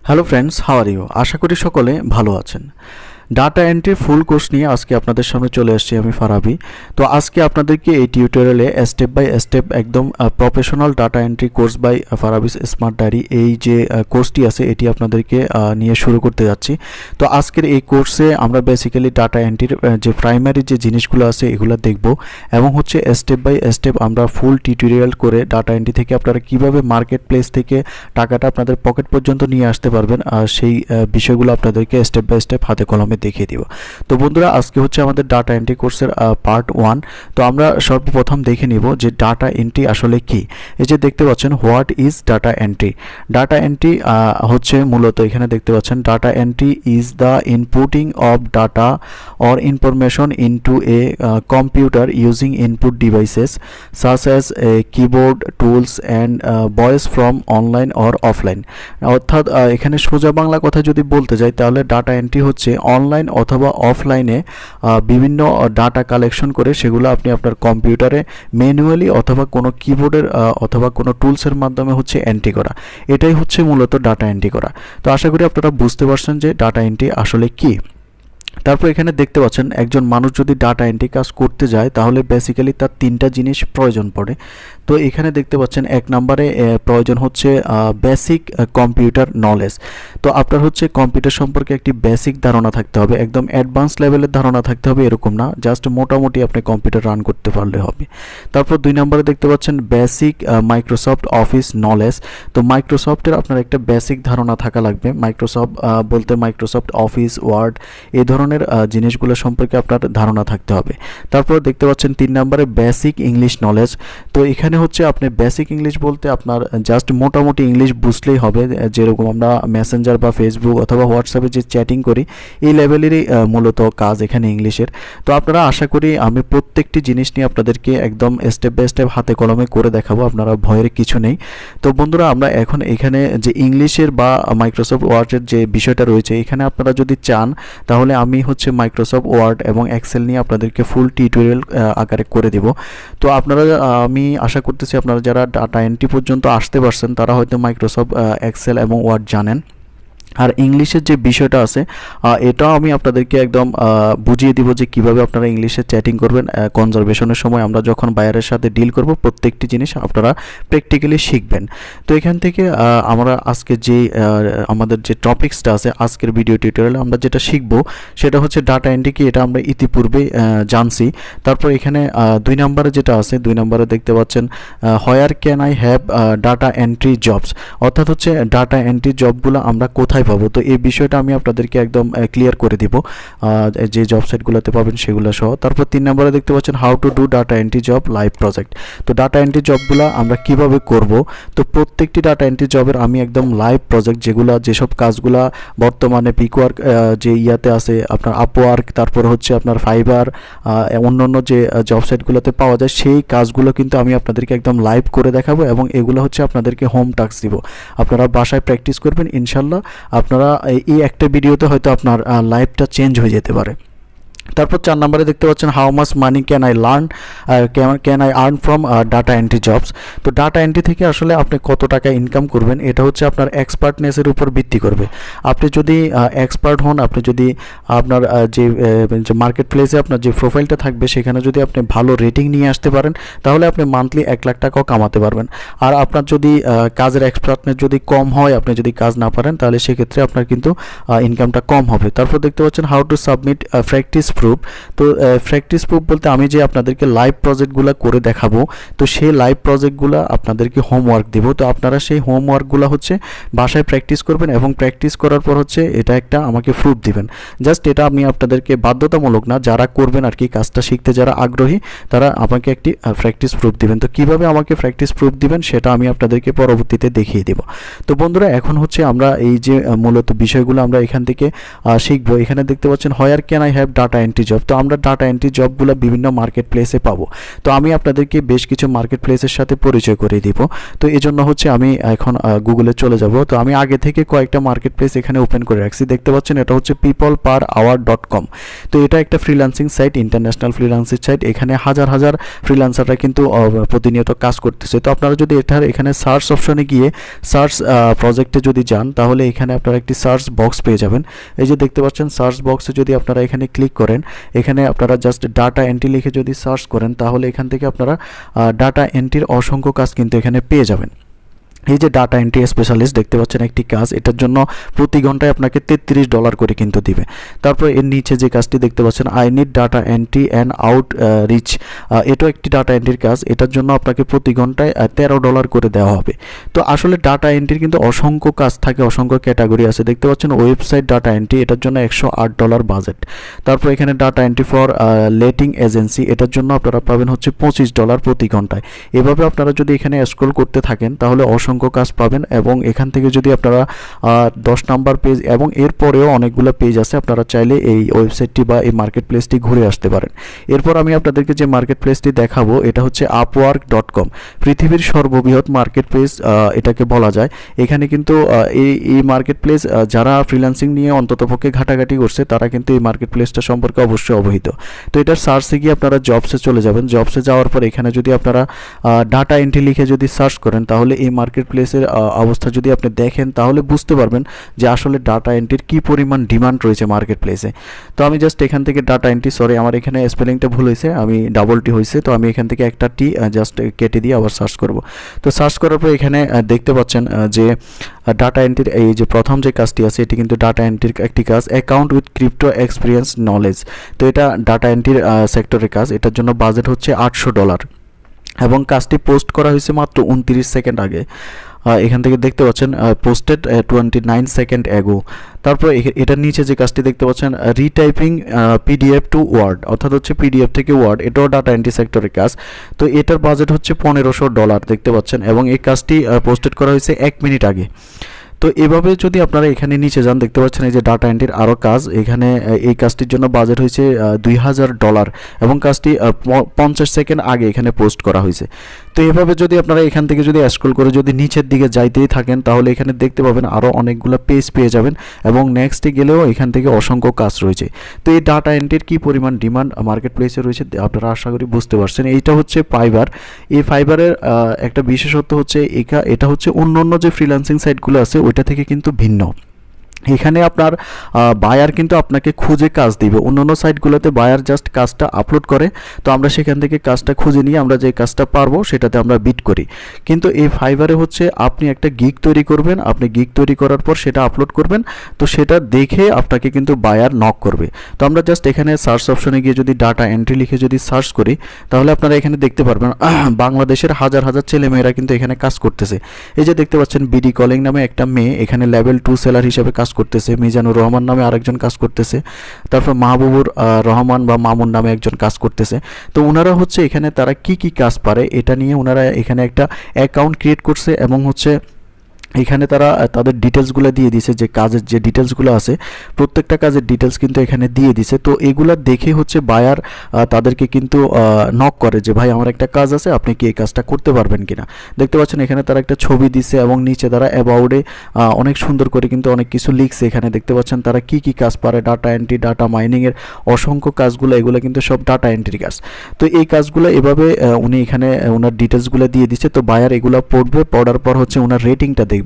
Hello friends, how are you? আশা করি সকলে ভালো আছেন। ডাটা এন্ট্রির ফুল কোর্স নিয়ে আজকে আপনাদের সামনে চলে আসছি আমি ফারাবি। তো আজকে আপনাদেরকে এই টিউটোরিয়ালে স্টেপ বাই স্টেপ একদম professional data entry course by Farabi's smart diary এই যে কোর্সটি আছে এটি আপনাদেরকে নিয়ে শুরু করতে যাচ্ছি। তো আজকের এই কোর্সে আমরা বেসিক্যালি ডাটা এন্ট্রির যে প্রাইমারি যে জিনিসগুলো আছে এগুলো দেখব এবং হচ্ছে স্টেপ বাই স্টেপ আমরা ফুল টিউটোরিয়াল করে ডাটা এন্ট্রি থেকে আপনারা কীভাবে মার্কেট প্লেস থেকে টাকাটা আপনাদের পকেট পর্যন্ত নিয়ে আসতে পারবেন সেই বিষয়গুলো আপনাদেরকে স্টেপ বাই স্টেপ হাতে কলমে দেখিয়ে দিব। তো বন্ধুরা, আজকে হচ্ছে আমাদের ডাটা এন্ট্রি কোর্সের পার্ট 1। তো আমরা সর্বপ্রথম দেখে নিব যে ডাটা এন্ট্রি আসলে কি। এই যে দেখতে পাচ্ছেন what is data entry. Data entry হচ্ছে মূলত এখানে দেখতে পাচ্ছেন data entry is the inputting of data or information into a computer using input devices such as keyboard tools and voice from online or offline. অর্থাৎ এখানে সোজা বাংলা কথা যদি বলতে যাই তাহলে ডাটা এন্ট্রি হচ্ছে অনলাইন অথবা অফলাইনে বিভিন্ন ডাটা কালেকশন করে সেগুলো আপনি আপনার কম্পিউটারে ম্যানুয়ালি অথবা কোনো কিবোর্ডের অথবা কোনো টুলসের মাধ্যমে হচ্ছে এন্ট্রি করা। এটাই হচ্ছে মূলত ডাটা এন্ট্রি করা। তো আশা করি আপনারা বুঝতে পারছেন যে ডাটা এন্ট্রি আসলে কি। তারপর এখানে দেখতে পাচ্ছেন একজন মানুষ যদি ডাটা এন্ট্রি কাজ করতে যায় তাহলে বেসিক্যালি তার তিনটা জিনিস প্রয়োজন পড়ে। তো এখানে দেখতে পাচ্ছেন এক নম্বরে প্রয়োজন হচ্ছে বেসিক কম্পিউটার নলেজ। তো আপনার হচ্ছে কম্পিউটার সম্পর্কে একটি বেসিক ধারণা থাকতে হবে, একদম অ্যাডভান্স লেভেলের ধারণা থাকতে হবে এরকম না, জাস্ট মোটামুটি আপনি কম্পিউটার রান করতে পারলে হবে। তারপর 2 নম্বরে দেখতে পাচ্ছেন বেসিক মাইক্রোসফট অফিস নলেজ। তো মাইক্রোসফটের আপনার একটা বেসিক ধারণা থাকা লাগবে। মাইক্রোসফট বলতে মাইক্রোসফট অফিস, ওয়ার্ড এই ধরনের জিনিসগুলো সম্পর্কে আপনার ধারণা থাকতে হবে। তারপর দেখতে পাচ্ছেন 3 নম্বরে বেসিক ইংলিশ নলেজ। তো এখানে হচ্ছে আপনি বেসিক ইংলিশ বলতে আপনার জাস্ট মোটামুটি ইংলিশ বুঝলেই হবে, যেরকম আমরা মেসেঞ্জার বা ফেসবুক অথবা হোয়াটসঅ্যাপে যে চ্যাটিং করি এই লেভেলেরই মূলত কাজ এখানে ইংলিশের। তো আপনারা আশা করি আমি প্রত্যেকটি জিনিস নিয়ে আপনাদেরকে একদম স্টেপ বাই স্টেপ হাতে কলমে করে দেখাবো, আপনারা ভয়ের কিছু নেই। তো বন্ধুরা, আমরা এখন এখানে যে ইংলিশের বা মাইক্রোসফট ওয়ার্ডের যে বিষয়টা রয়েছে এখানে আপনারা যদি চান তাহলে আমি হচ্ছে মাইক্রোসফট ওয়ার্ড এবং এক্সেল নিয়ে আপনাদেরকে ফুল টিউটোরিয়াল আকারে করে দেব। তো আপনারা আমি আশা করতেছি আপনারা যারা ডাটা এন্ট্রি পর্যন্ত আসতে পারছেন তারা হয়তো মাইক্রোসফট এক্সেল এবং ওয়ার্ড জানেন। আর ইংলিশের যে বিষয়টা আছে এটাও আমি আপনাদেরকে একদম বুঝিয়ে দিব যে কিভাবে আপনারা ইংলিশে চ্যাটিং করবেন কনজারভেশনের সময় আমরা যখন বায়ারের সাথে ডিল করব প্রত্যেকটি জিনিস আপনারা প্র্যাকটিক্যালি শিখবেন। তো এখান থেকে আমরা আজকে যে আমাদের যে টপিকসটা আছে আজকের ভিডিও টিউটোরিয়ালে আমরা যেটা শিখব সেটা হচ্ছে ডাটা এন্ট্রি কি, এটা আমরা ইতিপূর্বে জানছি। তারপর এখানে 2 নম্বরে যেটা আছে 2 নম্বরে দেখতে পাচ্ছেন where can I have data entry jobs, অর্থাৎ হচ্ছে ডাটা এন্ট্রি জবগুলো আমরা কোথায় পাবো। তো এই বিষয়টা আমি আপনাদেরকে একদম ক্লিয়ার করে দিব যে জব সাইটগুলোতে পাবেন সেগুলো সহ। তারপর 3 নম্বরে দেখতে পাচ্ছেন how to do data entry job live project. তো ডাটা এন্ট্রি জবগুলো আমরা কিভাবে করব, তো প্রত্যেকটি ডাটা এন্ট্রি জবের আমি একদম লাইভ প্রজেক্ট যেসব কাজগুলো বর্তমানে পিকওয়ার্ক যে ইয়াতে আছে আপনার আপওয়ার্ক, তারপর হচ্ছে আপনার ফাইবার, অন্যান্য যে জব সাইটগুলোতে পাওয়া যায় সেই কাজগুলো কিন্তু আমি আপনাদেরকে একদম লাইভ করে দেখাবো এবং এগুলো হচ্ছে আপনাদেরকে হোম টাস্ক দিব। আপনারা বাসায় প্র্যাকটিস করবেন, ইনশাল্লাহ আপনারা এই একটা ভিডিওতে হয়তো আপনার লাইফটা চেঞ্জ হয়ে যেতে পারে। তারপর 4 নম্বরে দেখতে পাচ্ছেন how much money can I earn from data entry jobs. তো ডাটা এন্ট্রি থেকে আসলে আপনি কত টাকা ইনকাম করবেন এটা হচ্ছে আপনার এক্সপার্টনেসের উপর ভিত্তি করবে। আপনি যদি এক্সপার্ট হন, আপনি যদি আপনার যে মার্কেট প্লেসে আপনার যে প্রোফাইলটা থাকবে সেখানে যদি আপনি ভালো রেটিং নিয়ে আসতে পারেন তাহলে আপনি মান্থলি 1 লাখ টাকাও কামাতে পারবেন। আর আপনার যদি কাজের এক্সপার্টনেস যদি কম হয়, আপনি যদি কাজ না পারেন তাহলে সেক্ষেত্রে আপনার কিন্তু ইনকামটা কম হবে। তারপর দেখতে পাচ্ছেন how to submit practice proof. তো প্র্যাকটিস প্রুফ বলতে আমি যে আপনাদেরকে লাইভ প্রজেক্টগুলো করে দেখাবো, তো সেই লাইভ প্রজেক্টগুলো আপনাদেরকে হোমওয়ার্ক দেব। তো আপনারা সেই হোমওয়ার্কগুলো হচ্ছে বাসায় প্র্যাকটিস করবেন এবং প্র্যাকটিস করার পর হচ্ছে এটা একটা আমাকে প্রুফ দিবেন। জাস্ট এটা আমি আপনাদেরকে বাধ্যতামূলক না, যারা করবেন আর কি কাজটা শিখতে যারা আগ্রহী তারা আমাকে একটি প্র্যাকটিস প্রুফ দিবেন। তো কিভাবে আমাকে প্র্যাকটিস প্রুফ দিবেন সেটা আমি আপনাদেরকে পরবর্তীতে দেখিয়ে দেব। তো বন্ধুরা, এখন হচ্ছে আমরা এই যে মূলত বিষয়গুলো আমরা এখান থেকে শিখবো। এখানে দেখতে পাচ্ছেন where can I have data entry job. তো আমরা ডাটা এন্ট্রি জবগুলো বিভিন্ন মার্কেট প্লেসে পাবো। তো আমি আপনাদেরকে বেশ কিছু মার্কেট প্লেসের সাথে পরিচয় করে দিব। তো এই জন্য হচ্ছে আমি এখন গুগলে চলে যাব। তো আমি আগে থেকে কয়েকটা মার্কেট প্লেস এখানে ওপেন করে রাখছি, দেখতে পাচ্ছেন এটা হচ্ছে peopleperhour.com। তো এটা একটা freelancing site, international freelancing site. এখানে হাজার হাজার ফ্রিল্যান্সাররা কিন্তু প্রতিনিয়ত কাজ করতেছে। তো আপনারা যদি এখানে সার্চ অপশনে গিয়ে সার্চ প্রজেক্টে যদি যান, তাহলে এখানে আপনারা একটি সার্চ বক্স পেয়ে যাবেন। এই যে দেখতে পাচ্ছেন সার্চ বক্সে যদি আপনারা এখানে ক্লিক করেন, এখানে আপনারা জাস্ট ডাটা এন্ট্রি লিখে যদি সার্চ করেন, তাহলে এখান থেকে আপনারা ডাটা এন্ট্রির অসংখ্য কাজ কিন্তু এখানে পেয়ে যাবেন। এই যে ডাটা এন্ট্রি স্পেশালিস্ট দেখতে পাচ্ছেন একটি কাজ, এটার জন্য প্রতি ঘন্টায় আপনাকে $33 করে কিন্তু দিবে। তারপর এর নিচে যে কাজটি দেখতে পাচ্ছেন I need data entry and outreach, এটাও একটি ডাটা এন্ট্রির কাজ, এটার জন্য আপনাকে প্রতি ঘন্টায় $13 করে দেওয়া হবে। তো আসলে ডাটা এন্ট্রির কিন্তু অসংখ্য কাজ থাকে, অসংখ্য ক্যাটাগরি আছে। দেখতে পাচ্ছেন ওয়েবসাইট ডাটা এন্ট্রি, এটার জন্য $108 বাজেট। তারপর এখানে data entry for letting agency, এটার জন্য আপনারা পাবেন হচ্ছে $25 প্রতি ঘন্টায়। এভাবে আপনারা যদি এখানে স্ক্রল করতে থাকেন তাহলে অসংখ্য কাজ পাবেন। এবং এখান থেকে যদি আপনারা 10 নাম্বার পেজ এবং এরপরেও অনেকগুলো পেজ আছে, আপনারা চাইলে এই ওয়েবসাইটটি বা এই মার্কেট প্লেসটি ঘুরে আসতে পারেন। এরপর আমি আপনাদেরকে যে মার্কেট প্লেসটি দেখাবো এটা হচ্ছে upwork.com, পৃথিবীর সর্ববৃহৎ মার্কেট প্লেস এটাকে বলা যায়। এখানে কিন্তু এই মার্কেট প্লেস যারা ফ্রিল্যান্সিং নিয়ে অন্ততপক্ষে ঘাটাঘাটি করছে তারা কিন্তু এই মার্কেট প্লেসটা সম্পর্কে অবশ্যই অবহিত। তো এটার সার্চে গিয়ে আপনারা জবসে চলে যাবেন। জবসে যাওয়ার পর এখানে যদি আপনারা ডাটা এন্ট্রি লিখে যদি সার্চ করেন, তাহলে এই মার্কেট প্লেসের অবস্থা যদি আপনি দেখেন তাহলে বুঝতে পারবেন যে আসলে ডাটা এন্ট্রির কি পরিমাণ ডিমান্ড রয়েছে মার্কেট প্লেসে। তো আমি জাস্ট এখান থেকে ডাটা এন্ট্রি, সরি আমার এখানে স্পেলিংটা ভুল হয়েছে, আমি ডাবল টি হয়েছে, তো আমি এখান থেকে একটা টি জাস্ট কেটে দিয়ে আবার সার্চ করব। তো সার্চ করার পর এখানে দেখতে পাচ্ছেন যে ডাটা এন্ট্রির এই যে প্রথম যে কাজটি আছে এটি কিন্তু ডাটা এন্ট্রির একটি কাজ, account with crypto experience knowledge. তো এটা ডাটা এন্ট্রির সেক্টরের কাজ, এটার জন্য বাজেট হচ্ছে $800 এবং কাজটি পোস্ট করা হয়েছে মাত্র 29 সেকেন্ড আগে। এখান থেকে দেখতে পাচ্ছেন পোস্টেড 29 সেকেন্ড অ্যাগো। তারপর এটার নিচে যে কাজটি দেখতে পাচ্ছেন রিটাইপিং পিডিএফ টু ওয়ার্ড, অর্থাৎ হচ্ছে পিডিএফ থেকে ওয়ার্ড, এটাও ডাটা এন্ট্রি সেক্টরের কাজ। তো এটার বাজেট হচ্ছে $1500 দেখতে পাচ্ছেন, এবং এই কাজটি পোস্টেড করা হয়েছে 1 মিনিট আগে। তো এভাবে যদি আপনারা এখানে নিচে যান, দেখতে পাচ্ছেন এই যে ডাটা এন্ট্রির আরও কাজ, এখানে এই কাজটির জন্য বাজেট হয়েছে $2000 এবং কাজটি 50 সেকেন্ড আগে এখানে পোস্ট করা হয়েছে। তো এভাবে যদি আপনারা এখান থেকে যদি স্ক্রল করে যদি নিচের দিকে যাইতেই থাকেন, তাহলে এখানে দেখতে পাবেন আরও অনেকগুলো পেজ পেয়ে যাবেন এবং নেক্সটে গেলেও এখান থেকে অসংখ্য কাজ রয়েছে। তো এই ডাটা এন্ট্রির কী পরিমাণ ডিমান্ড মার্কেট প্লেসে রয়েছে আপনারা আশা করি বুঝতে পারছেন। এইটা হচ্ছে ফাইবার। এই ফাইবারের একটা বিশেষত্ব হচ্ছে এটা হচ্ছে অন্য যে ফ্রিল্যান্সিং সাইটগুলো আছে ওইটা থেকে কিন্তু ভিন্ন। এখানে আপনার বায়ার কিন্তু আপনাকে খুঁজে কাজ দিবে। অন্যান্য সাইটগুলোতে বায়ার জাস্ট কাজটা আপলোড করে, তো আমরা সেখান থেকে কাজটা খুঁজে নিয়ে আমরা যে কাজটা পারবো সেটাতে আমরা বিট করি। কিন্তু এই ফাইবারে হচ্ছে আপনি একটা গিগ তৈরি করবেন, আপনি গিগ তৈরি করার পর সেটা আপলোড করবেন, তো সেটা দেখে আপনাকে কিন্তু বায়ার নক করবে। তো আমরা জাস্ট এখানে সার্চ অপশনে গিয়ে যদি ডাটা এন্ট্রি লিখে যদি সার্চ করি, তাহলে আপনারা এখানে দেখতে পারবেন বাংলাদেশের হাজার হাজার ছেলেমেয়েরা কিন্তু এখানে কাজ করতেছে। এই যে দেখতে পাচ্ছেন বিডি কলিং নামে একটা মেয়ে এখানে লেভেল 2 সেলার হিসেবে কাজ করতেছে, মিজানুর রহমান নামে আরেকজন কাজ করতেছে, তারপর মাহবুবুর রহমান বা মামুন নামে একজন কাজ করতেছে। তো ওনারা হচ্ছে এখানে তারা কি কাজ পারে এটা নিয়ে ওনারা এখানে একটা অ্যাকাউন্ট ক্রিয়েট করছে এবং হচ্ছে এখানে তারা তাদের ডিটেলসগুলো দিয়ে দিছে, যে কাজের যে ডিটেলসগুলো আছে প্রত্যেকটা কাজের ডিটেলস কিন্তু এখানে দিয়ে দিছে। তো এগুলা দেখে হচ্ছে বায়ার তাদেরকে কিন্তু নক করে যে ভাই আমার একটা কাজ আছে, আপনি কি এই কাজটা করতে পারবেন কিনা। দেখতে পাচ্ছেন এখানে তারা একটা ছবি দিছে এবং নিচে তারা অ্যাবাউটে অনেক সুন্দর করে কিন্তু অনেক কিছু লিখছে। এখানে দেখতে পাচ্ছেন তারা কি কাজ পারে, ডাটা এন্ট্রি, ডাটা মাইনিংয়ের অসংখ্য কাজগুলো, এগুলো কিন্তু সব ডাটা এন্ট্রি কাজ। তো এই কাজগুলো এভাবে উনি এখানে ওনার ডিটেলসগুলো দিয়ে দিচ্ছে। তো বায়ার এগুলো পড়বে, পড়ার পর হচ্ছে ওনার রেটিংটা দেখবে,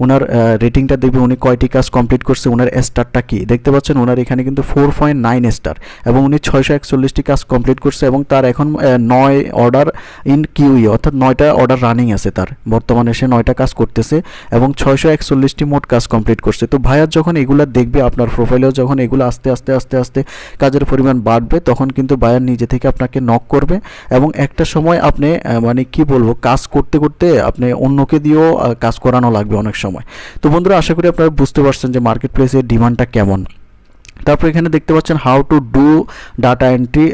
ওনার রেটিংটা দেখবে উনি কয়টি কাজ কমপ্লিট করছে, ওনার স্টারটা কি। দেখতে পাচ্ছেন ওনার এখানে কিন্তু 4.9 স্টার এবং উনি 641টি কাজ কমপ্লিট করছে এবং তার এখন 9 অর্ডার ইন কিউই, অর্থাৎ 9টা অর্ডার রানিং আছে তার, বর্তমানে সে 9টা কাজ করতেছে এবং 641টি মোট কাজ কমপ্লিট করছে। তো ভাইয়ার যখন এগুলা দেখবে আপনার প্রোফাইলেও যখন এগুলো আস্তে আস্তে কাজের পরিমাণ বাড়বে, তখন কিন্তু বায়ার নিজে থেকে আপনাকে নক করবে এবং একটা সময় আপনি মানে কি বলবো, কাজ করতে করতে আপনি অন্যকে দিয়েও কাজ করানো লাগবে অনেক সময়। তো বন্ধুরা আশা করি আপনারা বুঝতে পারছেন যে মার্কেট প্লেসের ডিমান্ডটা কেমন। তারপর এখানে দেখতে পাচ্ছেন how to do data entry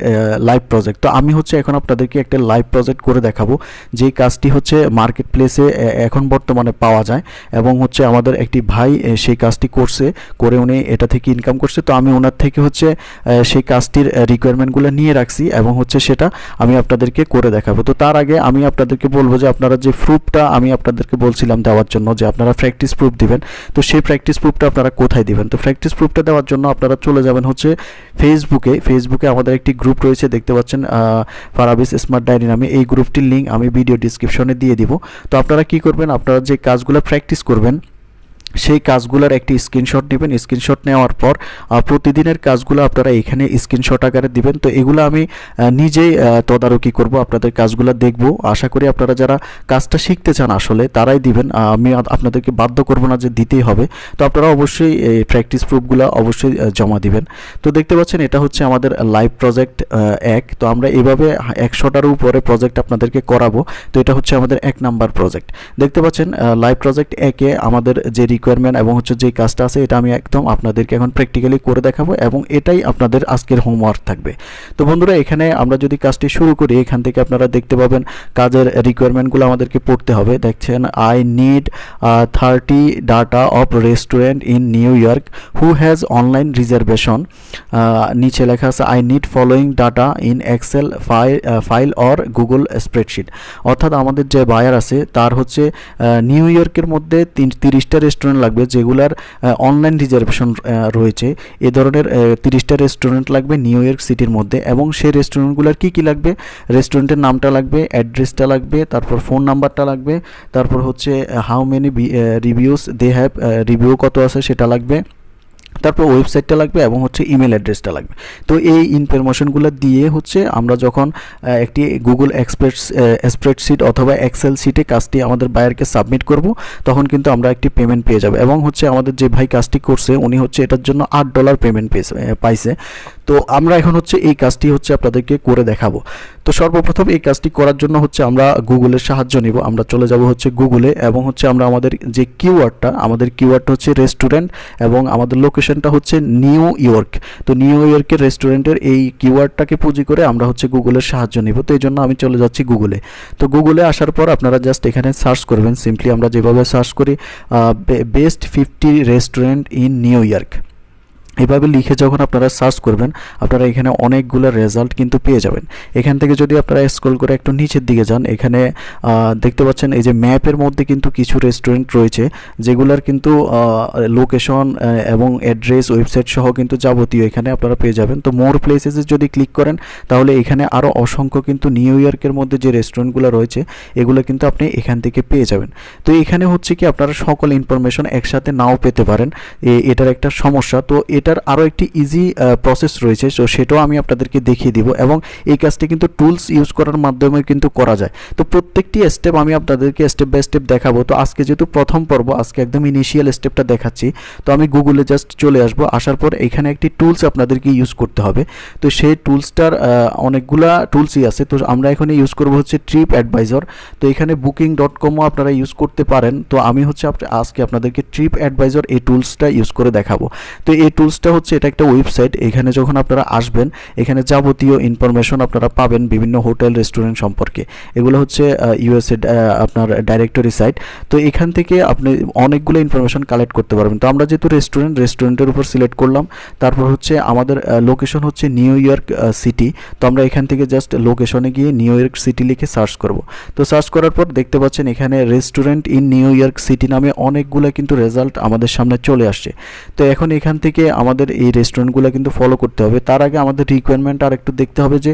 live project. তো আমি হচ্ছে এখন আপনাদেরকে একটা লাইভ প্রজেক্ট করে দেখাবো, যেই কাজটি হচ্ছে মার্কেট প্লেসে এখন বর্তমানে পাওয়া যায়, এবং হচ্ছে আমাদের একটি ভাই সেই কাজটি করে উনি এটা থেকে ইনকাম করছে। তো আমি ওনার থেকে হচ্ছে সেই কাজটির রিকোয়ারমেন্টগুলো নিয়ে রাখছি এবং হচ্ছে সেটা আমি আপনাদেরকে করে দেখাবো। তো তার আগে আমি আপনাদেরকে বলবো যে আপনারা যে প্রুফটা আমি আপনাদেরকে বলছিলাম দেওয়ার জন্য, যে আপনারা প্র্যাকটিস প্রুফ দিবেন, তো সেই প্র্যাকটিস প্রুফটা আপনারা কোথায় দিবেন? তো প্র্যাকটিস প্রুফটা দেওয়ার জন্য আপনারা চলে যাবেন হচ্ছে ফেসবুকে আমাদের একটি গ্রুপ রয়েছে, দেখতে পাচ্ছেন ফারাবিস স্মার্ট ডায়েরি নামে। এই গ্রুপটির লিঙ্ক আমি ভিডিও ডিসক্রিপশনে দিয়ে দিব। তো আপনারা কি করবেন, আপনারা যে কাজগুলো প্র্যাকটিস করবেন সেই কাজগুলোর একটি স্ক্রিনশট নেবেন। স্ক্রিনশট নেওয়ার পর প্রতিদিনের কাজগুলো আপনারা এখানে স্ক্রিনশট আকারে দিবেন। তো এগুলো আমি নিজেই তদারকি করব, আপনাদের কাজগুলো দেখব। আশা করি আপনারা যারা কাজটা শিখতে চান আসলে তারাই দিবেন, আমি আপনাদেরকে বাধ্য করব না যে দিতেই হবে। তো আপনারা অবশ্যই এই প্র্যাকটিস প্রুফগুলো অবশ্যই জমা দিবেন। তো দেখতে পাচ্ছেন এটা হচ্ছে আমাদের লাইভ প্রজেক্ট 1। তো আমরা এভাবে 100টার উপরে প্রজেক্ট আপনাদেরকে করাবো। তো এটা হচ্ছে আমাদের 1 নাম্বার প্রজেক্ট। দেখতে পাচ্ছেন লাইভ প্রজেক্ট 1-এ আমাদের যে রিকোয়ারমেন্ট এবং হচ্ছে যে কাজটা আছে এটা আমি একদম আপনাদেরকে এখন প্র্যাকটিক্যালি করে দেখাবো, এবং এটাই আপনাদের আজকের হোমওয়ার্ক থাকবে। তো বন্ধুরা, এখানে আমরা যদি কাজটি শুরু করি, এখান থেকে আপনারা দেখতে পাবেন কাজের রিকোয়ারমেন্টগুলো আমাদেরকে পড়তে হবে। দেখছেন, I need 30 data of restaurant in New York who has online reservation. নিচে লেখা আছে I need following data in Excel file or Google spreadsheet. অর্থাৎ আমাদের যে বায়ার আছে তার হচ্ছে নিউ ইয়র্কের মধ্যে 30টা রেস্টুরেন্ট লাগবে যেগুলার অনলাইন রিজার্ভেশন রয়েছে। এ ধরনের 30টা রেস্টুরেন্ট লাগবে নিউ ইয়র্ক সিটির মধ্যে, এবং সেই রেস্টুরেন্টগুলোর কি লাগবে, রেস্টুরেন্টের নামটা লাগবে, অ্যাড্রেসটা লাগবে, তারপর ফোন নাম্বারটা লাগবে, তারপর হচ্ছে how many reviews they have, review কত আছে সেটা লাগবে, তারপর ওয়েবসাইটটা লাগবে, এবং হচ্ছে ইমেল অ্যাড্রেসটা লাগবে। তো এই ইনফরমেশনগুলো দিয়ে হচ্ছে আমরা যখন একটি গুগল স্প্রেডশিট অথবা এক্সেল শিটে কাজটি আমাদের বায়ারকে সাবমিট করব, তখন কিন্তু আমরা একটি পেমেন্ট পেয়ে যাব। এবং হচ্ছে আমাদের যে ভাই কাজটি করছে উনি হচ্ছে এটার জন্য $8 পেমেন্ট পাইছে। তো আমরা এখন হচ্ছে এই কাজটি হচ্ছে আপনাদেরকে করে দেখাবো। তো সর্বপ্রথম এই কাজটি করার জন্য হচ্ছে আমরা গুগলের সাহায্য নিব। আমরা চলে যাব হচ্ছে গুগলে, এবং হচ্ছে আমরা আমাদের যে আমাদের কিওয়ার্ডটা হচ্ছে রেস্টুরেন্ট, এবং আমাদের লোকেশনটা হচ্ছে নিউ ইয়র্ক। তো নিউ ইয়র্কের রেস্টুরেন্টের এই কিওয়ার্ডটাকে পুঁজি করে আমরা হচ্ছে গুগলের সাহায্য নিব। তো এই জন্য আমি চলে যাচ্ছি গুগলে। তো গুগলে আসার পর আপনারা জাস্ট এখানে সার্চ করবেন, সিম্পলি আমরা যেভাবে সার্চ করি best 50 restaurant in New York, এভাবে লিখে যখন আপনারা সার্চ করবেন আপনারা এখানে অনেকগুলো রেজাল্ট কিন্তু পেয়ে যাবেন। এখান থেকে যদি আপনারা স্ক্রল করে একটু নিচের দিকে যান, এখানে দেখতে পাচ্ছেন এই যে ম্যাপের মধ্যে কিন্তু কিছু রেস্টুরেন্ট রয়েছে যেগুলোর কিন্তু লোকেশন এবং অ্যাড্রেস, ওয়েবসাইট সহ কিন্তু যাবতীয় এখানে আপনারা পেয়ে যাবেন। তো মোর প্লেসেসে যদি ক্লিক করেন তাহলে এখানে আরও অসংখ্য কিন্তু নিউ ইয়র্কের মধ্যে যে রেস্টুরেন্টগুলো রয়েছে এগুলো কিন্তু আপনি এখান থেকে পেয়ে যাবেন। তো এখানে হচ্ছে কি আপনারা সকল ইনফরমেশন একসাথে নাও পেতে পারেন, এটার একটা সমস্যা। তো এটার আরও একটি ইজি প্রসেস রয়েছে, তো সেটাও আমি আপনাদেরকে দেখিয়ে দিব, এবং এই কাজটি কিন্তু টুলস ইউজ করার মাধ্যমে কিন্তু করা যায়। তো প্রত্যেকটি স্টেপ আমি আপনাদেরকে স্টেপ বাই স্টেপ দেখাবো। তো আজকে যেহেতু প্রথম পর্ব, আজকে একদম ইনিশিয়াল স্টেপটা দেখাচ্ছি। তো আমি গুগলে জাস্ট চলে আসবো, আসার পর এখানে একটি টুলস আপনাদেরকে ইউজ করতে হবে। তো সেই টুলসটার অনেকগুলা টুলসই আছে, তো আমরা এখানে ইউজ করবো হচ্ছে ট্রিপ অ্যাডভাইজর। তো এখানে booking.com-ও আপনারা ইউজ করতে পারেন। তো আমি হচ্ছে আজকে আপনাদেরকে ট্রিপ অ্যাডভাইজর এই টুলসটা ইউজ করে দেখাবো। তো এই টুলসটা হচ্ছে এটা একটা ওয়েবসাইট। এখানে যখন আপনারা আসবেন এখানে যাবতীয় ইনফরমেশন আপনারা পাবেন বিভিন্ন হোটেল রেস্টুরেন্ট সম্পর্কে। এগুলো হচ্ছে ইউএসএ আপনার ডাইরেক্টরি সাইট। তো এখান থেকে আপনি অনেকগুলো ইনফরমেশন কালেক্ট করতে পারবেন। তো আমরা যেহেতু রেস্টুরেন্টের উপর সিলেক্ট করলাম, তারপর হচ্ছে আমাদের লোকেশন হচ্ছে নিউ ইয়র্ক সিটি। তো আমরা এখান থেকে জাস্ট লোকেশনে গিয়ে নিউ ইয়র্ক সিটি লিখে সার্চ করব। তো সার্চ করার পর দেখতে পাচ্ছেন এখানে restaurant in New York city নামে অনেকগুলো কিন্তু রেজাল্ট আমাদের সামনে চলে আসছে। তো এখন এখান থেকে আমাদের এই রেস্টুরেন্টগুলো কিন্তু ফলো করতে হবে। তার আগে আমাদের রিকোয়ারমেন্ট আর একটু দেখতে হবে যে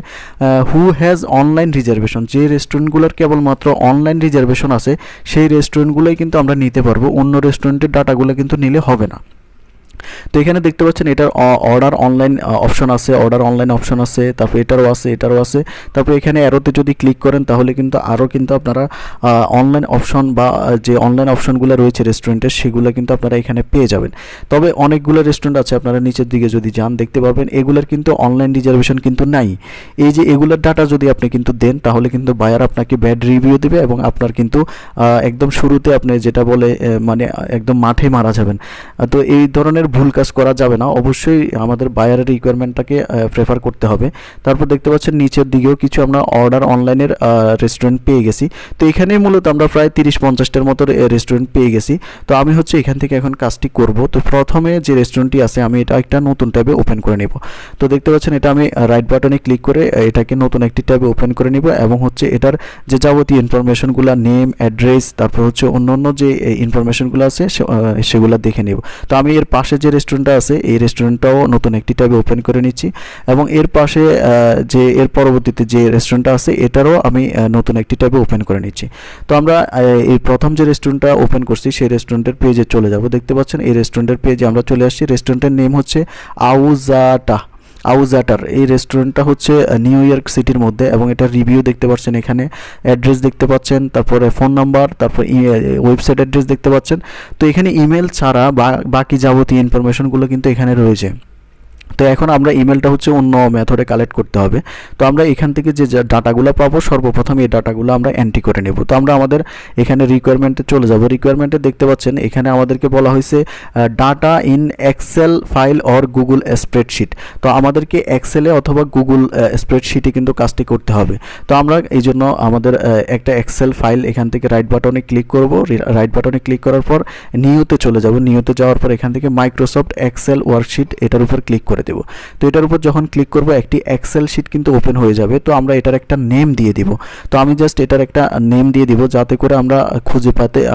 হু হ্যাজ অনলাইন রিজার্ভেশন। যে রেস্টুরেন্টগুলোর কেবলমাত্র অনলাইন রিজার্ভেশন আছে সেই রেস্টুরেন্টগুলোই কিন্তু আমরা নিতে পারবো, অন্য রেস্টুরেন্টের ডাটাগুলো কিন্তু নিলে হবে না। তো এখানে দেখতে পাচ্ছেন এটার অর্ডার অনলাইন অপশন আছে, তারপর এটারও আছে। তারপর এখানে অ্যারোতে যদি ক্লিক করেন তাহলে কিন্তু আরও কিন্তু আপনারা অনলাইন অপশন বা যে অনলাইন অপশনগুলো রয়েছে রেস্টুরেন্টের সেগুলো কিন্তু আপনারা এখানে পেয়ে যাবেন। তবে অনেকগুলো রেস্টুরেন্ট আছে, আপনারা নিচের দিকে যদি যান দেখতে পাবেন এগুলোর কিন্তু অনলাইন রিজার্ভেশন কিন্তু নাই। এই যে এগুলোর ডাটা যদি আপনি কিন্তু দেন তাহলে কিন্তু বায়ার আপনাকে ব্যাড রিভিউ দেবে, এবং আপনার কিন্তু একদম শুরুতে আপনি যেটা বলে মানে একদম মাঠে মারা যাবেন। তো এই ধরনের ধরনের ভুল কাজ করা যাবে না, অবশ্যই আমাদের বায়ারের রিকোয়ারমেন্টটাকে প্রেফার করতে হবে। তারপর দেখতে পাচ্ছেন নিচের দিকেও কিছু আমরা অর্ডার অনলাইনের রেস্টুরেন্ট পেয়ে গেছি। তো এখানে মূলত আমরা প্রায় 30-50টার মতো রেস্টুরেন্ট পেয়ে গেছি। তো আমি হচ্ছে এখান থেকে এখন কাজটি করব। তো প্রথমে যে রেস্টুরেন্টটি আছে আমি এটা একটা নতুন ট্যাবে ওপেন করে নেব। তো দেখতে পাচ্ছেন এটা আমি রাইট বাটনে ক্লিক করে এটাকে নতুন একটি ট্যাবে ওপেন করে নিব এবং হচ্ছে এটার যে যাবতীয় ইনফরমেশনগুলো, নেম, অ্যাড্রেস, তারপর হচ্ছে অন্যান্য যে ইনফরমেশনগুলো আছে সেগুলো দেখে নেব। তো আমি এর পাশে যে রেস্টুরেন্টটা আছে এই রেস্টুরেন্টটাও নতুন একটি ট্যাবে ওপেন করে নিচ্ছি এবং এর পাশে যে এর পরবর্তীতে যে রেস্টুরেন্টটা আছে এটারও আমি নতুন একটি ট্যাবে ওপেন করে নিচ্ছি। তো আমরা এই প্রথম যে রেস্টুরেন্টটা ওপেন করছি সেই রেস্টুরেন্টের পেজে চলে যাব। দেখতে পাচ্ছেন এই রেস্টুরেন্টের পেজে আমরা চলে আসছি। রেস্টুরেন্টের নেম হচ্ছে আউজাটার। এই রেস্টুরেন্টটা হচ্ছে নিউ ইয়র্ক সিটির মধ্যে এবং এটা রিভিউ দেখতে পাচ্ছেন, এখানে অ্যাড্রেস দেখতে পাচ্ছেন, তারপরে ফোন নাম্বার, তারপর ওয়েবসাইট অ্যাড্রেস দেখতে পাচ্ছেন। তো এখানে ইমেল ছাড়া বাকি যাবতীয় ইনফরমেশনগুলো কিন্তু এখানে রয়েছে। তো এখন আমরা ইমেলটা হচ্ছে অন্য মেথডে কালেক্ট করতে হবে। তো আমরা এখান থেকে যে ডাটাগুলো পাবো সর্বপ্রথম এই ডাটাগুলো আমরা এন্ট্রি করে নেব। তো আমরা আমাদের এখানে রিকোয়ারমেন্টে চলে যাব। রিকোয়ারমেন্টে দেখতে পাচ্ছেন এখানে আমাদেরকে বলা হয়েছে data in Excel file or Google spreadsheet. তো আমাদেরকে এক্সেলে অথবা গুগল স্প্রেডশিটে কিন্তু কাজটি করতে হবে। তো আমরা এই জন্য আমাদের একটা এক্সেল ফাইল এখান থেকে রাইট বাটনে ক্লিক করব। রাইট বাটনে ক্লিক করার পর নিউতে চলে যাব। নিউতে যাওয়ার পর এখান থেকে মাইক্রোসফট এক্সেল ওয়ার্কশিট এটার উপর ক্লিক করে দেব। তো এটার উপর যখন ক্লিক করব একটি এক্সেল শিট কিন্তু ওপেন হয়ে যাবে। তো আমরা এটার একটা নেম দিয়ে দিব। তো আমি জাস্ট এটার একটা নেম দিয়ে দিব যাতে করে আমরা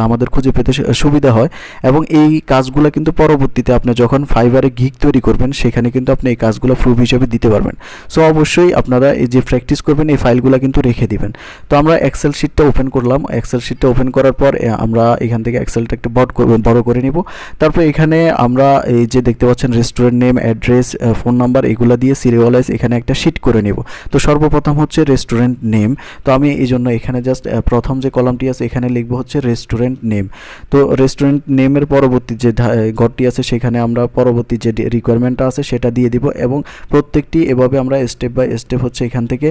আমাদের খুঁজে পেতে সুবিধা হয় এবং এই কাজগুলো কিন্তু পরবর্তীতে আপনি যখন ফাইবারে গিগ তৈরি করবেন সেখানে কিন্তু আপনি এই কাজগুলো প্রুফ হিসেবে দিতে পারবেন। সো অবশ্যই আপনারা এই যে প্র্যাকটিস করবেন এই ফাইলগুলো কিন্তু রেখে দিবেন। তো আমরা এক্সেল শিটটা ওপেন করলাম। এক্সেল শিটটা ওপেন করার পর আমরা এখান থেকে এক্সেলটা একটু বড় করে নিব। তারপর এখানে আমরা এই যে দেখতে পাচ্ছেন restaurant name, address, phone number এগুলা দিয়ে সিরিয়ালাইজ এখানে একটা শিট করে নেব। তো সর্বপ্রথম হচ্ছে রেস্টুরেন্ট নেম। তো আমি এই জন্য এখানে জাস্ট প্রথম যে কলামটি আছে এখানে লিখবো হচ্ছে রেস্টুরেন্ট নেম। তো রেস্টুরেন্ট নেমের পরবর্তী যে ঘরটি আছে সেখানে আমরা পরবর্তী যে রিকোয়ারমেন্টটা আছে সেটা দিয়ে দিব এবং প্রত্যেকটি এভাবে আমরা স্টেপ বাই স্টেপ হচ্ছে এখান থেকে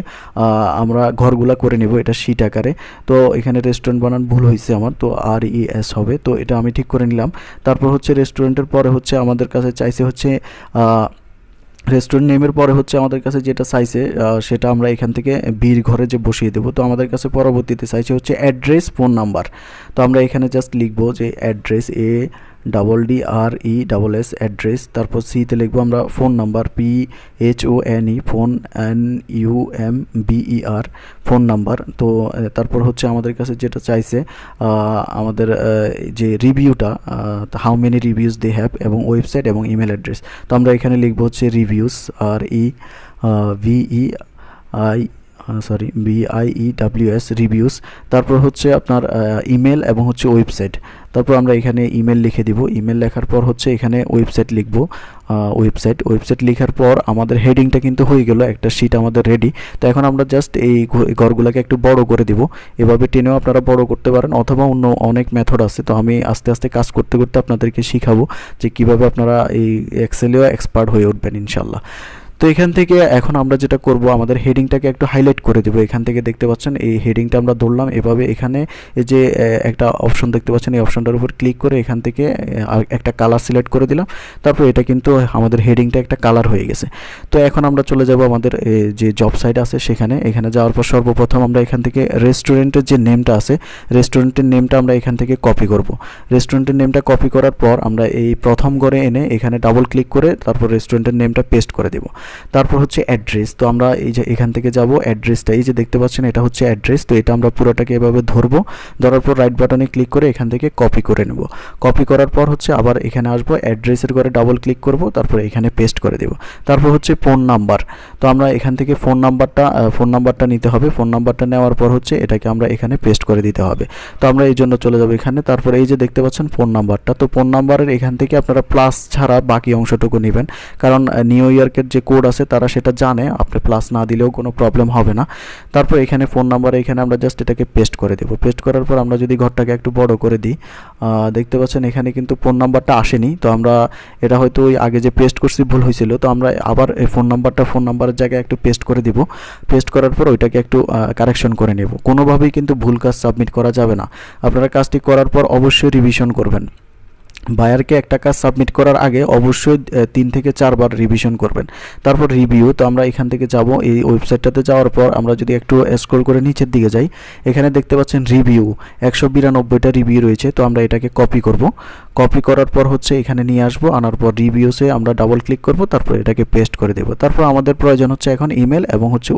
আমরা ঘরগুলা করে নেব এটা শিট আকারে। তো এখানে রেস্টুরেন্ট বানান ভুল হয়েছে আমার, তো RES হবে। তো এটা আমি ঠিক করে নিলাম। তারপর হচ্ছে রেস্টুরেন্টের পরে হচ্ছে আমাদের কাছে চাইছে হচ্ছে রেস্টুরেন্ট নেমের পরে হচ্ছে আমাদের কাছে যেটা চাইছে সেটা আমরা এখান থেকে বীর ঘরে যে বসিয়ে দেবো। তো আমাদের কাছে পরবর্তীতে চাইছে হচ্ছে অ্যাড্রেস, ফোন নাম্বার। তো আমরা এখানে জাস্ট লিখবো যে অ্যাড্রেস ADDRESS অ্যাড্রেস। তারপর সিতে লিখবো আমরা phone number PHONE phone NUMBER phone number. তো তারপর হচ্ছে আমাদের কাছে যেটা চাইছে আমাদের যে রিভিউটা how many reviews they have এবং ওয়েবসাইট এবং ইমেল অ্যাড্রেস। তো আমরা এখানে লিখবো হচ্ছে রিভিউস BIEWS রিভিউস। তারপর হচ্ছে আপনার ইমেল এবং হচ্ছে ওয়েবসাইট। তারপর আমরা এখানে ইমেল লিখে দিব। ইমেল লেখার পর হচ্ছে এখানে ওয়েবসাইট লিখব। ওয়েবসাইট লেখার পর আমাদের হেডিংটা কিন্তু হয়ে গেল, একটা শিট আমাদের রেডি। তো এখন আমরা জাস্ট এই ঘরগুলোকে একটু বড় করে দিব। এভাবে টেনেও আপনারা বড় করতে পারেন অথবা অন্য অনেক মেথড আছে। তো আমি আস্তে আস্তে কাজ করতে করতে আপনাদেরকে শিখাবো যে কিভাবে আপনারা এই এক্সেলেও এক্সপার্ট হয়ে উঠবেন ইনশাল্লাহ। তো এখান থেকে এখন আমরা যেটা করব আমাদের হেডিংটাকে একটু হাইলাইট করে দেবো। এখান থেকে দেখতে পাচ্ছেন এই হেডিংটা আমরা ধরলাম এভাবে। এখানে এই যে একটা অপশন দেখতে পাচ্ছেন এই অপশনটার উপর ক্লিক করে এখান থেকে একটা কালার সিলেক্ট করে দিলাম। তারপর এটা কিন্তু আমাদের হেডিংটা একটা কালার হয়ে গেছে। তো এখন আমরা চলে যাব আমাদের যে জব সাইট আছে সেখানে। এখানে যাওয়ার পর সর্বপ্রথম আমরা এখান থেকে রেস্টুরেন্টের যে নেমটা আছে রেস্টুরেন্টের নেমটা আমরা এখান থেকে কপি করব। রেস্টুরেন্টের নেমটা কপি করার পর আমরা এই প্রথম ঘরে এনে এখানে ডাবল ক্লিক করে তারপর রেস্টুরেন্টের নেমটা পেস্ট করে দেব। তারপর হচ্ছে অ্যাড্রেস। তো আমরা এই যে এখান থেকে যাব অ্যাড্রেসটা, এই যে দেখতে পাচ্ছেন এটা হচ্ছে অ্যাড্রেস। তো এটা আমরা পুরোটাকে এভাবে ধরবো। ধরার পর রাইট বাটনে ক্লিক করে এখান থেকে কপি করে নেব। কপি করার পর হচ্ছে আবার এখানে আসবো, অ্যাড্রেসের ঘরে ডাবল ক্লিক করব, তারপর এখানে পেস্ট করে দেব। তারপর হচ্ছে ফোন নাম্বার। তো আমরা এখান থেকে ফোন নাম্বারটা নিতে হবে। ফোন নাম্বারটা নেওয়ার পর হচ্ছে এটাকে আমরা এখানে পেস্ট করে দিতে হবে। তো আমরা এই জন্য চলে যাব এখানে। তারপর এই যে দেখতে পাচ্ছেন ফোন নাম্বারটা। তো ফোন নাম্বারের এখান থেকে আপনারা প্লাস ছাড়া বাকি অংশটুকু নেবেন, কারণ নিউ ইয়র্কের যে কোড আছে তারা সেটা জানে, আপনি প্লাস না দিলেও কোনো প্রবলেম হবে না। তারপর এখানে ফোন নাম্বার এখানে আমরা জাস্ট এটাকে পেস্ট করে দেব। পেস্ট করার পর আমরা যদি ঘরটাকে একটু বড় করে দিই দেখতে পাচ্ছেন এখানে কিন্তু ফোন নাম্বারটা আসেনি। তো আমরা এটা হয়তো ওই আগে যে পেস্ট করছি ভুল হয়েছিল। তো আমরা আবার এই ফোন নাম্বারের জায়গায় একটু পেস্ট করে দিব। পেস্ট করার পর ওইটাকে একটু কারেকশন করে নেব। কোনোভাবেই কিন্তু ভুল কাজ সাবমিট করা যাবে না। আপনারা কাজটি করার পর অবশ্যই রিভিশন করবেন। বায়ারকে একটা কাজ সাবমিট করার আগে অবশ্যই 3 থেকে 4 বার রিভিশন করবেন। তারপর রিভিউ, তো আমরা এখান থেকে যাব এই ওয়েবসাইটটাতে। যাওয়ার পর আমরা যদি একটু স্ক্রল করে নিচের দিকে যাই, এখানে দেখতে পাচ্ছেন রিভিউ 192টা রিভিউ রয়েছে। তো আমরা এটাকে কপি করব। কপি করার পর হচ্ছে এখানে নিয়ে আসবো, আনার পর রিভিউসে আমরা ডাবল ক্লিক করব, তারপর এটাকে পেস্ট করে দেব। তারপর আমাদের প্রয়োজন হচ্ছে এখন ইমেল এবং হচ্ছে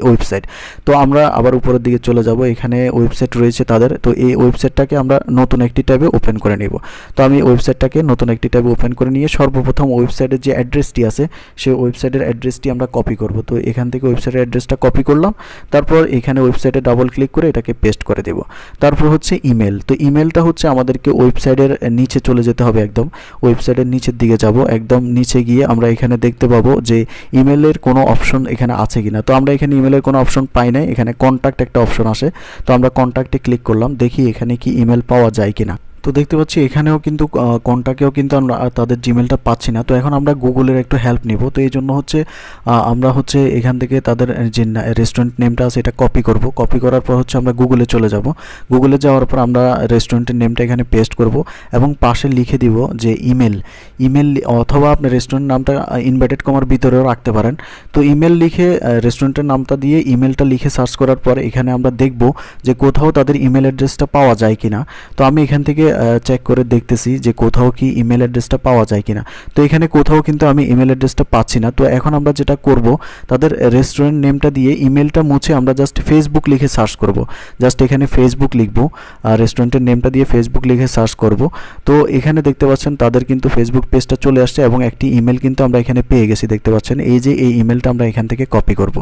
ওয়েবসাইট। তো আমরা আবার উপরের দিকে চলে যাব, এখানে ওয়েবসাইট রয়েছে তাদের। তো এই ওয়েবসাইটটাকে আমরা নতুন একটি ট্যাবে ওপেন করে নেব। তো আমি ওয়েবসাইটটাকে নতুন একটি ট্যাবে ওপেন করে নিয়ে সর্বপ্রথম ওয়েবসাইটের যে অ্যাড্রেসটি আছে সেই ওয়েবসাইটের অ্যাড্রেসটি আমরা কপি করব। তো এখান থেকে ওয়েবসাইটের অ্যাড্রেসটা কপি করলাম, তারপর এখানে ওয়েবসাইটে ডাবল ক্লিক করে এটাকে পেস্ট করে দেব। তারপর হচ্ছে ইমেল। তো ইমেলটা হচ্ছে আমাদেরকে ওয়েবসাইটের নিচে চলে যেতে হবে, একদম ওয়েবসাইটের নিচের দিকে যাব। একদম নিচে গিয়ে আমরা এখানে দেখতে পাবো যে ইমেলের কোনো অপশন এখানে আছে কিনা। তো আমরা এখানে ইমেলের কোনো অপশন পাই নাই, এখানে কন্ট্যাক্ট একটা অপশন আসে। তো আমরা কন্ট্যাক্টে ক্লিক করলাম, দেখি এখানে কি ইমেল পাওয়া যায় কিনা। তো দেখতে পাচ্ছি এখানেও কিন্তু কন্ট্যাক্টেও কিন্তু আমরা তাদের জিমেলটা পাচ্ছি না। তো এখন আমরা গুগলের একটু হেল্প নিব। তো এই জন্য হচ্ছে আমরা হচ্ছে এখান থেকে তাদের যে রেস্টুরেন্ট নেমটা আছে এটা কপি করব। কপি করার পর হচ্ছে আমরা গুগলে চলে যাব। গুগলে যাওয়ার পর আমরা রেস্টুরেন্টের নেমটা এখানে পেস্ট করব এবং পাশে লিখে দিব যে ইমেল অথবা আপনি রেস্টুরেন্ট নামটা ইনভার্টেড কমার ভিতরেও রাখতে পারেন। তো ইমেল লিখে রেস্টুরেন্টের নামটা দিয়ে ইমেলটা লিখে সার্চ করার পর এখানে আমরা দেখব যে কোথাও তাদের ইমেল অ্যাড্রেসটা পাওয়া যায় কিনা। তো আমি এখান থেকে চেক করে দেখতেছি যে কোথাও কি ইমেল অ্যাড্রেসটা পাওয়া যায় কিনা। তো এখানে কোথাও কিন্তু আমি ইমেল অ্যাড্রেসটা পাচ্ছি না। তো এখন আমরা যেটা করব, তাদের রেস্টুরেন্ট নেমটা দিয়ে ইমেলটা মুছে আমরা জাস্ট ফেসবুক লিখে সার্চ করব। জাস্ট এখানে ফেসবুক লিখব, রেস্টুরেন্টের নেমটা দিয়ে ফেসবুক লিখে সার্চ করব। তো এখানে দেখতে পাচ্ছেন তাদের কিন্তু ফেসবুক পেজটা চলে আসছে এবং একটি ইমেল কিন্তু আমরা এখানে পেয়ে গেছি। দেখতে পাচ্ছেন এই যে এই ইমেলটা আমরা এখান থেকে কপি করব।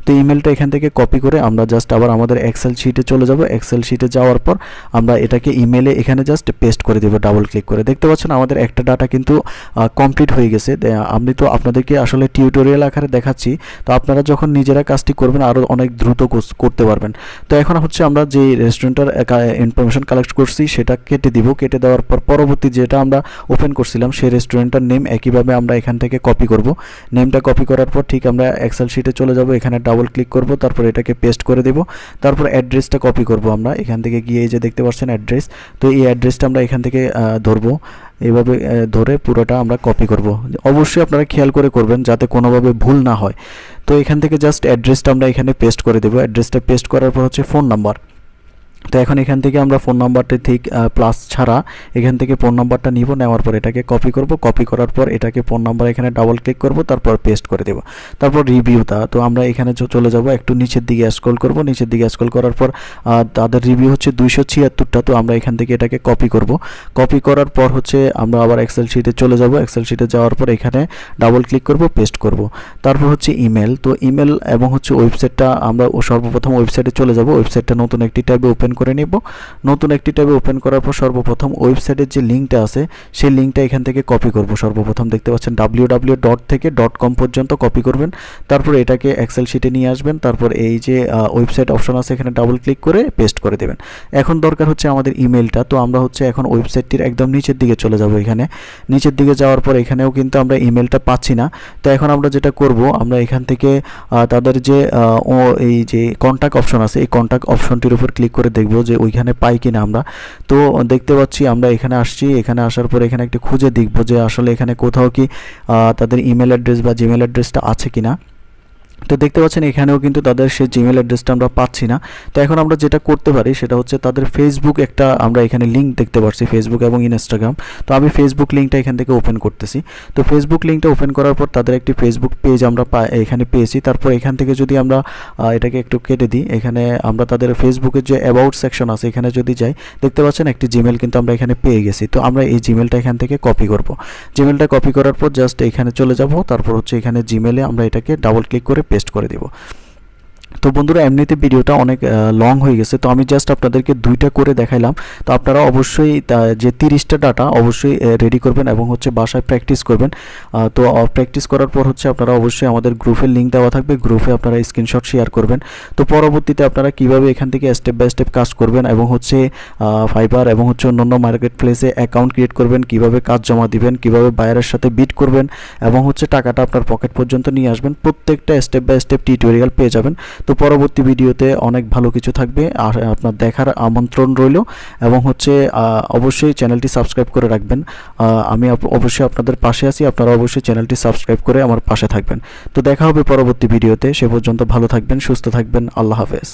তো ইমেলটা এখান থেকে কপি করে আমরা জাস্ট আবার আমাদের এক্সেল শিটে চলে যাব। এক্সেল শিটে যাওয়ার পর আমরা এটাকে ইমেলে এখানে জাস্ট পেস্ট করে দেব ডাবল ক্লিক করে। দেখতে পাচ্ছেন আমাদের একটা ডাটা কিন্তু কমপ্লিট হয়ে গেছে। আমি তো আপনাদেরকে আসলে টিউটোরিয়াল আকারে দেখাচ্ছি, তো আপনারা যখন নিজেরা কাজটি করবেন আরও অনেক দ্রুত করতে পারবেন। তো এখন হচ্ছে আমরা যে রেস্টুরেন্টের ইনফরমেশন কালেক্ট করছি সেটা কেটে দিব। কেটে দেওয়ার পর পরবর্তী যেটা আমরা ওপেন করছিলাম সেই রেস্টুরেন্টের নেম একইভাবে আমরা এখান থেকে কপি করব। নেমটা কপি করার পর ঠিক আমরা এক্সেল শিটে চলে যাব, এখানে ডাবল ক্লিক করব, তারপর এটাকে পেস্ট করে দেব। তারপর অ্যাড্রেসটা কপি করব আমরা এখান থেকে গিয়ে, এই যে দেখতে পাচ্ছেন অ্যাড্রেস। তো এই অ্যাড্রেসটা আমরা এখান থেকে ধরবো, এইভাবে ধরে পুরোটা আমরা কপি করব। অবশ্যই আপনারা খেয়াল করে করবেন যাতে কোনোভাবে ভুল না হয়। তো এখান থেকে জাস্ট অ্যাড্রেসটা আমরা এখানে পেস্ট করে দেব। অ্যাড্রেসটা পেস্ট করার পর হচ্ছে ফোন নাম্বার। তো এখন এখান থেকে আমরা ফোন নাম্বারটা ঠিক প্লাস ছাড়া এখান থেকে ফোন নাম্বারটা নিব, নেওয়ার পর এটাকে কপি করব। কপি করার পর এটাকে ফোন নাম্বার এখানে ডাবল ক্লিক করব, তারপর পেস্ট করে দেব। তারপর রিভিউটা, তো আমরা এখানে চলে যাব, একটু নিচের দিকে স্ক্রল করব। নিচের দিকে স্ক্রল করার পর তাদের রিভিউ হচ্ছে 276টা। তো আমরা এখান থেকে এটাকে কপি করব। কপি করার পর হচ্ছে আমরা আবার এক্সেল শিটে চলে যাব। এক্সেল শিটে যাওয়ার পর এখানে ডাবল ক্লিক করব, পেস্ট করব। তারপর হচ্ছে ইমেল। তো ইমেল এবং হচ্ছে ওয়েবসাইটটা আমরা সর্বপ্রথম ওয়েবসাইটে চলে যাব। ওয়েবসাইটটা নতুন একটি ট্যাবে ওপেন করে নিব। নতুন একটি ট্যাবে ওপেন করার পর সর্বপ্রথম ওয়েবসাইটের যে লিঙ্কটা আছে সেই লিঙ্কটা এখান থেকে কপি করব। সর্বপ্রথম দেখতে পাচ্ছেন www থেকে .com পর্যন্ত কপি করবেন। তারপর এটাকে এক্সেল শিটে নিয়ে আসবেন। তারপর এই যে ওয়েবসাইট অপশন আছে এখানে ডাবল ক্লিক করে পেস্ট করে দেবেন। এখন দরকার হচ্ছে আমাদের ইমেলটা। তো আমরা হচ্ছে এখন ওয়েবসাইটটির একদম নিচের দিকে চলে যাব। এখানে নিচের দিকে যাওয়ার পর এখানেও কিন্তু আমরা ইমেলটা পাচ্ছি না। তো এখন আমরা যেটা করব, আমরা এখান থেকে তাদের যে এই যে কন্ট্যাক্ট অপশন আছে এই কন্ট্যাক্ট অপশনটির উপর ক্লিক করে দেখব যে ওইখানে পাই কিনা আমরা। তো দেখতে পাচ্ছি আমরা এখানে আসছি। এখানে আসার পর এখানে একটু খুঁজে দেখব যে আসলে এখানে কোথাও কি তাদের ইমেল অ্যাড্রেস বা জিমেল অ্যাড্রেসটা আছে কিনা। তো দেখতে পাচ্ছেন এখানেও কিন্তু তাদের সেই জিমেল অ্যাড্রেসটা আমরা পাচ্ছি না। তো এখন আমরা যেটা করতে পারি সেটা হচ্ছে তাদের ফেসবুক একটা আমরা এখানে লিঙ্ক দেখতে পাচ্ছি, ফেসবুক এবং ইনস্টাগ্রাম। তো আমি ফেসবুক লিঙ্কটা এখান থেকে ওপেন করতেছি। তো ফেসবুক লিঙ্কটা ওপেন করার পর তাদের একটি ফেসবুক পেজ আমরা এখানে পেয়েছি। তারপর এখান থেকে যদি আমরা এটাকে একটু কেটে দিই, এখানে আমরা তাদের ফেসবুকের যে অ্যাবাউট সেকশন আছে এখানে যদি যাই, দেখতে পাচ্ছেন একটি জিমেল কিন্তু আমরা এখানে পেয়ে গেছি। তো আমরা এই জিমেলটা এখান থেকে কপি করব। জিমেলটা কপি করার পর জাস্ট এখানে চলে যাব। তারপর হচ্ছে এখানে জিমেলে আমরা এটাকে ডাবল ক্লিক করে পেস্ট করে দেব। তো বন্ধুরা এমনিতে ভিডিওটা অনেক লং হয়ে গেছে, তো আমি জাস্ট আপনাদেরকে দুইটা করে দেখাইলাম। তো আপনারা অবশ্যই যে 30টা ডাটা অবশ্যই রেডি করবেন এবং হচ্ছে বাসায় প্র্যাকটিস করবেন। তো প্র্যাকটিস করার পর হচ্ছে আপনারা অবশ্যই আমাদের গ্রুপের লিঙ্ক দেওয়া থাকবে, গ্রুপে আপনারা স্ক্রিনশট শেয়ার করবেন। তো পরবর্তীতে আপনারা কিভাবে এখান থেকে স্টেপ বাই স্টেপ কাজ করবেন এবং হচ্ছে ফাইবার এবং হচ্ছে অন্যান্য মার্কেট প্লেসে অ্যাকাউন্ট ক্রিয়েট করবেন, কিভাবে কাজ জমা দিবেন, কিভাবে বায়ারের সাথে বিট করবেন এবং হচ্ছে টাকাটা আপনার পকেট পর্যন্ত নিয়ে আসবেন, প্রত্যেকটা স্টেপ বাই স্টেপ টিউটোরিয়াল পেয়ে যাবেন। তো পরবর্তী ভিডিওতে অনেক ভালো কিছু থাকবে, আর আপনার দেখার আমন্ত্রণ রইল। এবং হচ্ছে অবশ্যই চ্যানেলটি সাবস্ক্রাইব করে রাখবেন। আমি অবশ্যই আপনাদের পাশে আছি, আপনারা অবশ্যই চ্যানেলটি সাবস্ক্রাইব করে আমার পাশে থাকবেন। তো দেখা হবে পরবর্তী ভিডিওতে, সে পর্যন্ত ভালো থাকবেন, সুস্থ থাকবেন, আল্লাহ হাফেজ।